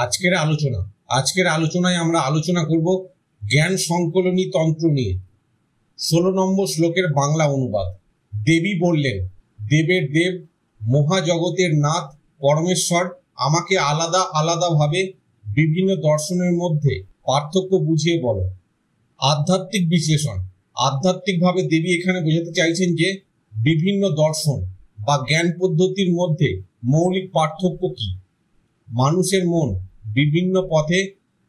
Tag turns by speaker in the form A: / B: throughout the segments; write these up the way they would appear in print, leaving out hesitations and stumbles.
A: আজকের আলোচনায় আমরা আলোচনা করব জ্ঞান সংকলনী তন্ত্র নিয়ে। 16 নম্বর শ্লোকের বাংলা অনুবাদ। দেবী বললেন, দেবের দেব, মহাজগতের নাথ পরমেশ্বর, আমাকে আলাদা আলাদা ভাবে বিভিন্ন দর্শনের মধ্যে পার্থক্য বুঝিয়ে বলো। আধ্যাত্মিক বিশ্লেষণ। আধ্যাত্মিকভাবে দেবী এখানে বোঝাতে চাইছেন যে বিভিন্ন দর্শন বা জ্ঞান পদ্ধতির মধ্যে মৌলিক পার্থক্য কি। মানুষের মন বিভিন্ন পথে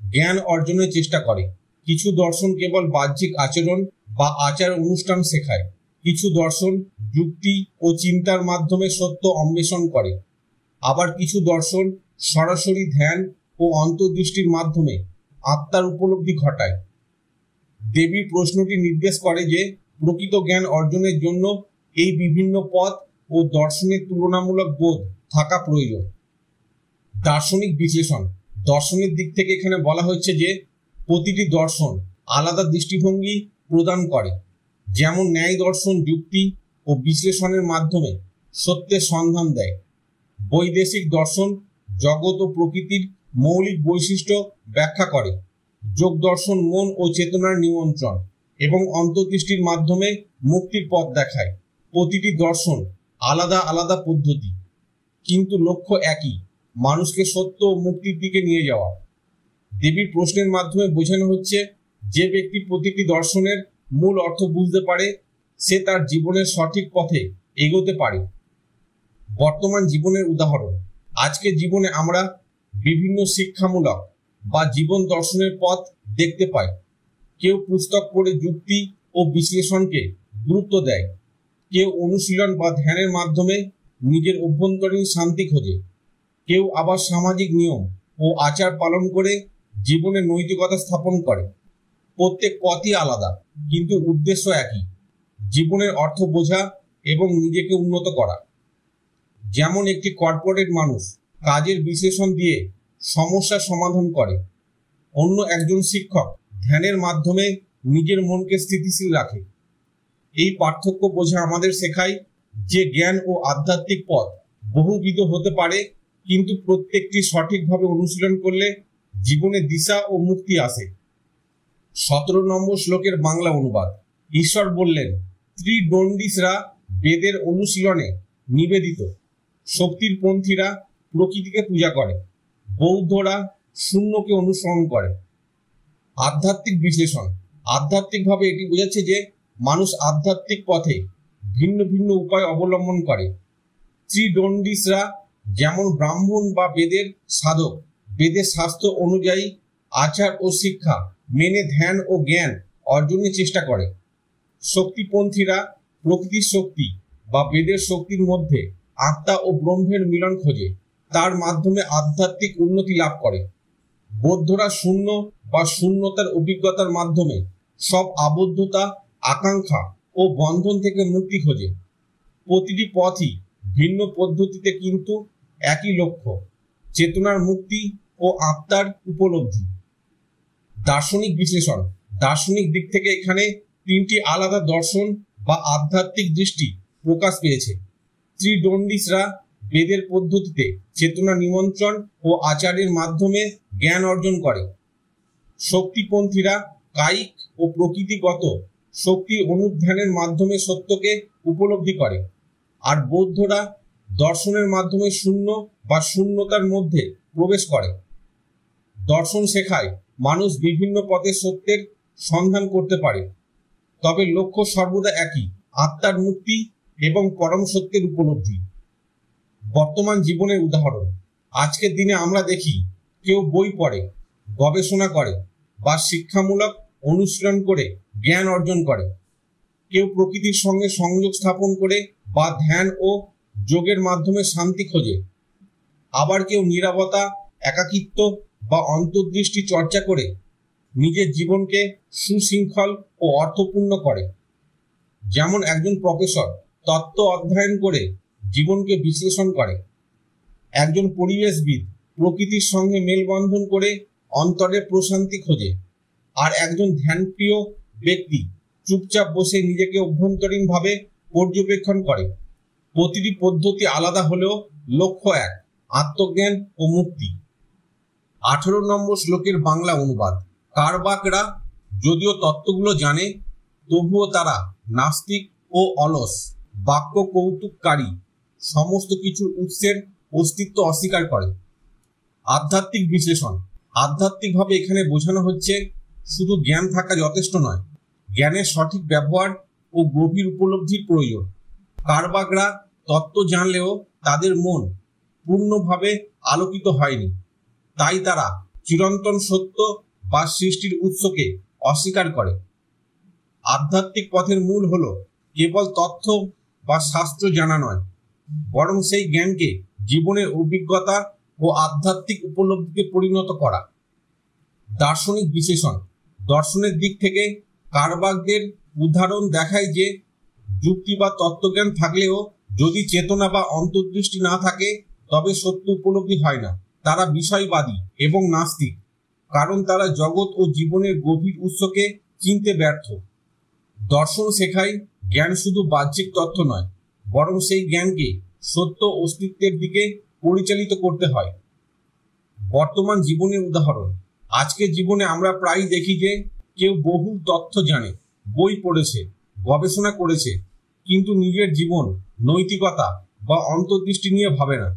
A: জ্ঞান অর্জনের চেষ্টা করে। কিছু দর্শন কেবল বাহ্যিক আচরণ বা আচার অনুষ্ঠান শেখায়। কিছু দর্শন যুক্তি ও চিন্তার মাধ্যমে সত্য অন্বেষণ করে। আবার কিছু দর্শন সরাসরি ধ্যান ও অন্তর্দৃষ্টির মাধ্যমে আত্মার উপলব্ধি ঘটায়। দেবীর প্রশ্নটি নির্দেশ করে যে প্রকৃত জ্ঞান অর্জনের জন্য এই বিভিন্ন পথ ও দর্শনের তুলনামূলক বোধ থাকা প্রয়োজন। দার্শনিক বিশ্লেষণ। দর্শনের দিক থেকে এখানে বলা হচ্ছে যে প্রতিটি দর্শন আলাদা দৃষ্টিভঙ্গি প্রদান করে। যেমন ন্যায় দর্শন যুক্তি ও বিশ্লেষণের মাধ্যমে সত্যের সন্ধান দেয়। বৈদেশিক দর্শন জগৎ ও প্রকৃতির মৌলিক বৈশিষ্ট্য ব্যাখ্যা করে। যোগ দর্শন মন ও চেতনার নিয়ন্ত্রণ এবং অন্তর্দৃষ্টির মাধ্যমে মুক্তির পথ দেখায়। প্রতিটি দর্শন আলাদা আলাদা পদ্ধতি, কিন্তু লক্ষ্য একই, মানুষকে সত্য ও মুক্তির দিকে নিয়ে যাওয়া। দেবীর প্রশ্নের মাধ্যমে বোঝানো হচ্ছে যে ব্যক্তি প্রতিটি দর্শনের মূল অর্থ বুঝতে পারে সে তার জীবনের সঠিক পথে এগোতে পারে। বর্তমান জীবনের উদাহরণ। আজকের জীবনে আমরা বিভিন্ন শিক্ষামূলক বা জীবন দর্শনের পথ দেখতে পাই। কেউ পুস্তক পড়ে যুক্তি ও বিশ্লেষণকে গুরুত্ব দেয়। কেউ অনুশীলন বা ধ্যানের মাধ্যমে নিজের অভ্যন্তরীণ শান্তি খোঁজে। কেউ আবার সামাজিক নিয়ম ও আচার পালন করে জীবনে নৈতিকতা স্থাপন করে। প্রত্যেক পথই আলাদা, কিন্তু উদ্দেশ্য একই, জীবনের অর্থ বোঝা এবং নিজেকে উন্নত করা। যেমন একটি কর্পোরেট মানুষ কাজের বিশ্লেষণ দিয়ে সমস্যার সমাধান করে, অন্য একজন শিক্ষক ধ্যানের মাধ্যমে নিজের মনকে স্থিতিশীল রাখে। এই পার্থক্য বোঝা আমাদের শেখায় যে জ্ঞান ও আধ্যাত্মিক পথ বহুবিধ হতে পারে, কিন্তু প্রত্যেকটি সঠিকভাবে অনুশীলন করলে জীবনে দিশা ও মুক্তি আসে। 17 নম্বর শ্লোকের বাংলা অনুবাদ। ঈশ্বর বললেন, ত্রিদণ্ডীসরা বেদের অনুশীলনে নিবেদিত, শক্তির পন্থীরা প্রকৃতিকে পূজা করে, বৌদ্ধরা শূন্যকে অনুসরণ করে। আধ্যাত্মিক বিশ্লেষণ। আধ্যাত্মিকভাবে এটি বোঝাচ্ছে যে মানুষ আধ্যাত্মিক পথে ভিন্ন ভিন্ন উপায় অবলম্বন করে। ত্রিদণ্ডীসরা যেমন ব্রাহ্মণ বা বেদের সাধক বেদের শাস্ত্র অনুযায়ী আচার ও শিক্ষা মেনে ধ্যান ও জ্ঞান অর্জনের চেষ্টা করে। শক্তিপন্থীরা প্রকৃতির শক্তি বা বেদের শক্তির মধ্যে আত্মা ও ব্রহ্মের মিলন খোঁজে, তার মাধ্যমে আধ্যাত্মিক উন্নতি লাভ করে। বৌদ্ধরা শূন্য বা শূন্যতার অভিজ্ঞতার মাধ্যমে সব আবদ্ধতা, আকাঙ্ক্ষা ও বন্ধন থেকে মুক্তি খোঁজে। প্রতিটি পথই ভিন্ন পদ্ধতিতে, কিন্তু একই লক্ষ্য, চেতনার মুক্তি ও আত্মার উপলব্ধি। দার্শনিক বিশ্লেষণ। দার্শনিক দিক থেকে এখানে 3টি আলাদা দর্শন বা আধ্যাত্মিক দৃষ্টি প্রকাশ পেয়েছে। ত্রিদণ্ডীসরা বেদের পদ্ধতিতে চেতনা নিমন্ত্রণ ও আচারের মাধ্যমে জ্ঞান অর্জন করে। শক্তিপন্থীরা কায়িক ও প্রকৃতিগত শক্তি অনুধ্যানের মাধ্যমে সত্যকে উপলব্ধি করে। আর বৌদ্ধরা দর্শনের মাধ্যমে শূন্য বা শূন্যতার মধ্যে প্রবেশ করে। দর্শন শেখায় মানুষ বিভিন্ন পথে সত্যের সন্ধান করতে পারে, তবে লক্ষ্য সর্বদা একই, আত্মার মুক্তি এবং পরম সত্যের উপলব্ধি। বর্তমান জীবনের উদাহরণ। আজকের দিনে আমরা দেখি কেউ বই পড়ে, গবেষণা করে বা শিক্ষামূলক অনুশীলন করে জ্ঞান অর্জন করে। কেউ প্রকৃতির সঙ্গে সংযোগ স্থাপন করে বা ধ্যান ও যোগের মাধ্যমে শান্তি খোঁজে। আবার কেউ নীরবতা, একাকিত্ব বা অন্তর্দৃষ্টি চর্চা করে নিজের জীবনকে সুশৃঙ্খল ও অর্থপূর্ণ করে। যেমন একজন প্রফেসর তত্ত্ব অধ্যয়ন করে জীবনকে বিশ্লেষণ করে, একজন পরিবেশবিদ প্রকৃতির সঙ্গে মেলবন্ধন করে অন্তরে প্রশান্তি খোঁজে, আর একজন ধ্যানপ্রিয় ব্যক্তি চুপচাপ বসে নিজেকে অভ্যন্তরীণভাবে পর্যবেক্ষণ করে। প্রতিটি পদ্ধতি আলাদা হলেও লক্ষ্য এক, আত্মজ্ঞান ও মুক্তি। 18 নম্বর শ্লোকের বাংলা অনুবাদ। কারবাকরা যদিও তত্ত্বগুলো জানে, তবুও তারা নাস্তিক ও অলস, বাক্য কৌতুককারী, সমস্ত কিছুর উৎসের অস্তিত্ব অস্বীকার করে। আধ্যাত্মিক বিশ্লেষণ। আধ্যাত্মিকভাবে এখানে বোঝানো হচ্ছে শুধু জ্ঞান থাকা যথেষ্ট নয়, জ্ঞানের সঠিক ব্যবহার ও গভীর উপলব্ধির প্রয়োজন। কারবাকরা তত্ত্ব জানলেও তাদের মন পূর্ণভাবে আলোকিত হয়নি, তাই তারা চিরন্তন সত্য বা সৃষ্টির উৎসকে অস্বীকার করে। আধ্যাত্মিক পথের মূল হলো কেবল তথ্য বা শাস্ত্র জানা নয়, বরং সেই জ্ঞানকে জীবনের অভিজ্ঞতা ও আধ্যাত্মিক উপলব্ধিতে পরিণত করা। দার্শনিক বিশ্লেষণ। দর্শনের দিক থেকে কারবাকদের উদাহরণ দেখায় যে যুক্তি বা তত্ত্বজ্ঞান থাকলেও যদি চেতনা বা অন্তর্দৃষ্টি না থাকে তবে সত্য উপলব্ধি হয় না। তারা বিষয়বাদী এবং নাস্তিক, কারণ তারা জগৎ ও জীবনের গভীর উৎসকে চিনতে ব্যর্থ। দর্শন শেখায় জ্ঞান শুধু বাহ্যিক তথ্য নয়, বরং সেই জ্ঞানকে সত্য অস্তিত্বের দিকে পরিচালিত করতে হয়। বর্তমান জীবনের উদাহরণ। আজকের জীবনে আমরা প্রায়ই দেখি যে কেউ বহু তথ্য জানে, বই পড়েছে, গবেষণা করেছে, কিন্তু নিজের জীবন, নৈতিকতা বা অন্তর্দৃষ্টি নিয়ে ভাবে না।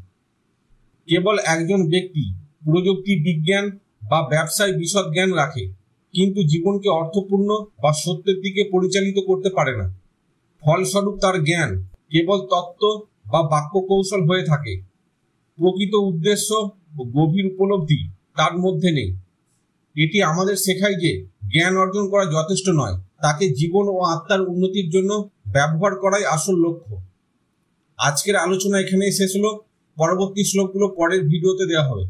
A: কেবল একজন ব্যক্তি প্রযুক্তি বিজ্ঞান বা ব্যবসায় বিশদ জ্ঞান রাখে, কিন্তু জীবনকে অর্থপূর্ণ বা সত্যের দিকে পরিচালিত করতে পারে না। ফলস্বরূপ তার জ্ঞান কেবল তত্ত্ব বা বাক্য কৌশল হয়ে থাকে। প্রকৃত উদ্দেশ্য ও গভীর উপলব্ধি তার মধ্যে নেই। এটি আমাদের শেখায় যে জ্ঞান অর্জন করা যথেষ্ট নয়, তাকে জীবন ও আত্মার উন্নতির জন্য ব্যবহার করাই আসল লক্ষ্য। আজকের আলোচনা এখানেই শেষ হলো। পরবর্তী শ্লোকগুলো পরের ভিডিওতে দেওয়া হবে।